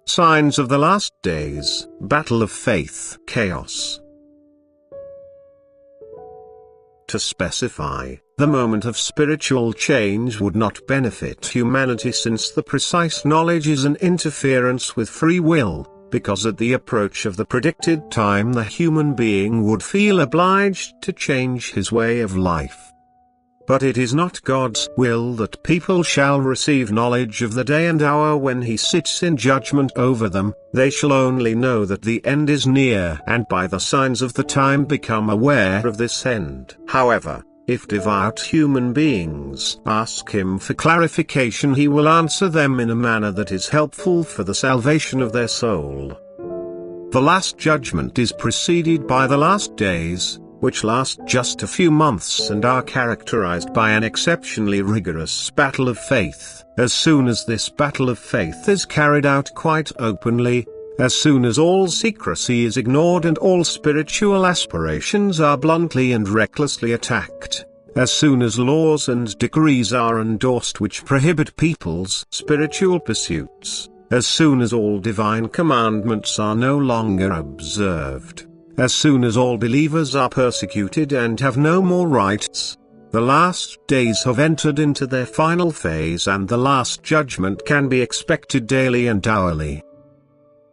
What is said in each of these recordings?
Signs of the last days, battle of faith, chaos. To specify, the moment of spiritual change would not benefit humanity, since the precise knowledge is an interference with free will, because at the approach of the predicted time the human being would feel obliged to change his way of life. But it is not God's will that people shall receive knowledge of the day and hour when he sits in judgment over them. They shall only know that the end is near, and by the signs of the time become aware of this end. However, if devout human beings ask him for clarification, he will answer them in a manner that is helpful for the salvation of their soul. The last judgment is preceded by the last days, which last just a few months and are characterized by an exceptionally rigorous battle of faith. As soon as this battle of faith is carried out quite openly, as soon as all secrecy is ignored and all spiritual aspirations are bluntly and recklessly attacked, as soon as laws and decrees are endorsed which prohibit people's spiritual pursuits, as soon as all divine commandments are no longer observed, as soon as all believers are persecuted and have no more rights, the last days have entered into their final phase, and the last judgment can be expected daily and hourly.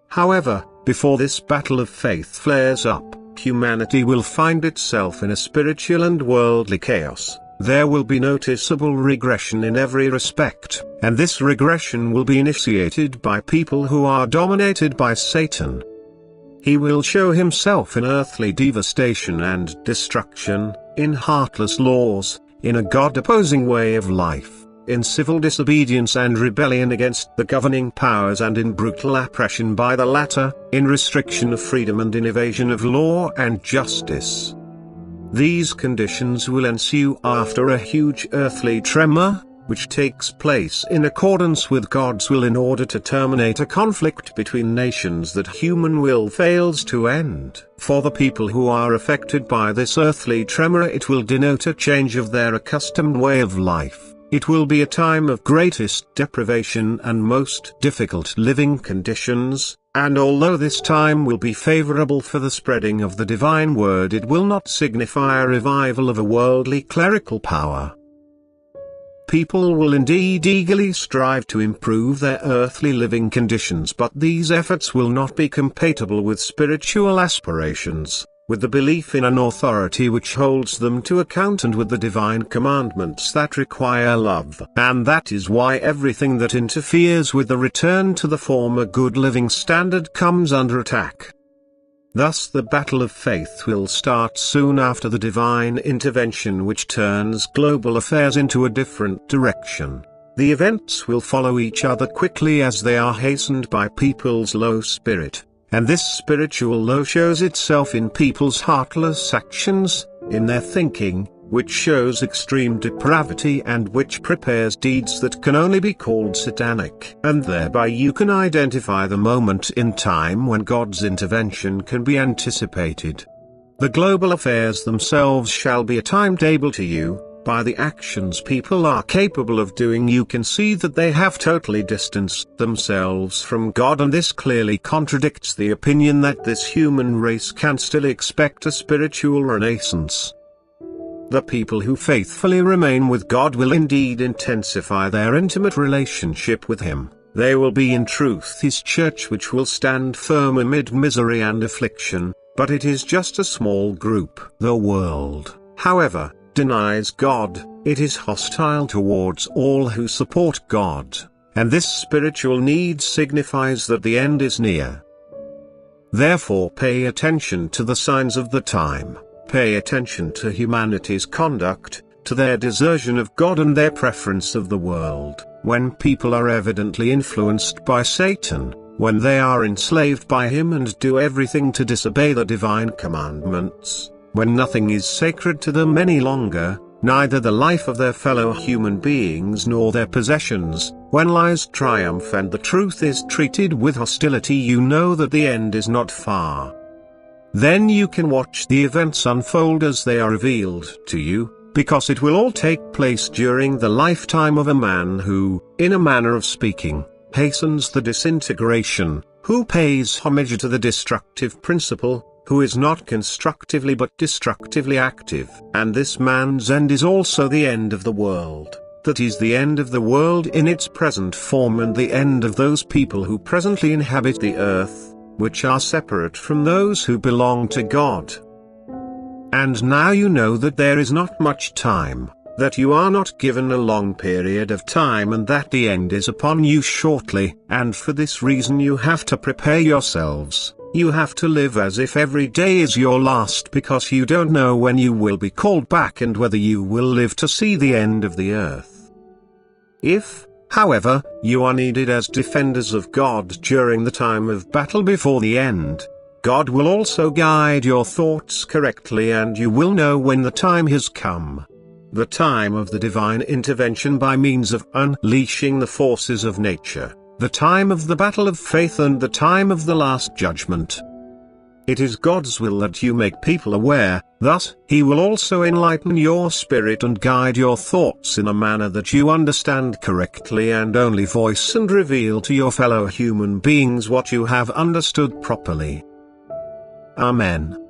However, before this battle of faith flares up, humanity will find itself in a spiritual and worldly chaos. There will be noticeable regression in every respect, and this regression will be initiated by people who are dominated by Satan. He will show himself in earthly devastation and destruction, in heartless laws, in a God-opposing way of life, in civil disobedience and rebellion against the governing powers, and in brutal oppression by the latter, in restriction of freedom and in evasion of law and justice. These conditions will ensue after a huge earthly tremor, which takes place in accordance with God's will in order to terminate a conflict between nations that human will fails to end. For the people who are affected by this earthly tremor, it will denote a change of their accustomed way of life. It will be a time of greatest deprivation and most difficult living conditions, and although this time will be favorable for the spreading of the divine word, it will not signify a revival of a worldly clerical power. People will indeed eagerly strive to improve their earthly living conditions, but these efforts will not be compatible with spiritual aspirations, with the belief in an authority which holds them to account, and with the divine commandments that require love. And that is why everything that interferes with the return to the former good living standard comes under attack. Thus the battle of faith will start soon after the divine intervention which turns global affairs into a different direction. The events will follow each other quickly as they are hastened by people's low spirit, and this spiritual low shows itself in people's heartless actions, in their thinking, which shows extreme depravity and which prepares deeds that can only be called satanic. And thereby you can identify the moment in time when God's intervention can be anticipated. The global affairs themselves shall be a timetable to you. By the actions people are capable of doing, you can see that they have totally distanced themselves from God, and this clearly contradicts the opinion that this human race can still expect a spiritual renaissance. The people who faithfully remain with God will indeed intensify their intimate relationship with Him. They will be in truth His church, which will stand firm amid misery and affliction, but it is just a small group. The world, however, denies God. It is hostile towards all who support God, and this spiritual need signifies that the end is near. Therefore pay attention to the signs of the time. Pay attention to humanity's conduct, to their desertion of God and their preference of the world. When people are evidently influenced by Satan, when they are enslaved by him and do everything to disobey the divine commandments, when nothing is sacred to them any longer, neither the life of their fellow human beings nor their possessions, when lies triumph and the truth is treated with hostility, you know that the end is not far. Then you can watch the events unfold as they are revealed to you, because it will all take place during the lifetime of a man who, in a manner of speaking, hastens the disintegration, who pays homage to the destructive principle, who is not constructively but destructively active. And this man's end is also the end of the world, that is the end of the world in its present form and the end of those people who presently inhabit the earth, which are separate from those who belong to God. And now you know that there is not much time, that you are not given a long period of time and that the end is upon you shortly, and for this reason you have to prepare yourselves, you have to live as if every day is your last because you don't know when you will be called back and whether you will live to see the end of the earth. If, however, you are needed as defenders of God during the time of battle before the end, God will also guide your thoughts correctly and you will know when the time has come. The time of the divine intervention by means of unleashing the forces of nature, the time of the battle of faith and the time of the last judgment. It is God's will that you make people aware, thus, He will also enlighten your spirit and guide your thoughts in a manner that you understand correctly and only voice and reveal to your fellow human beings what you have understood properly. Amen.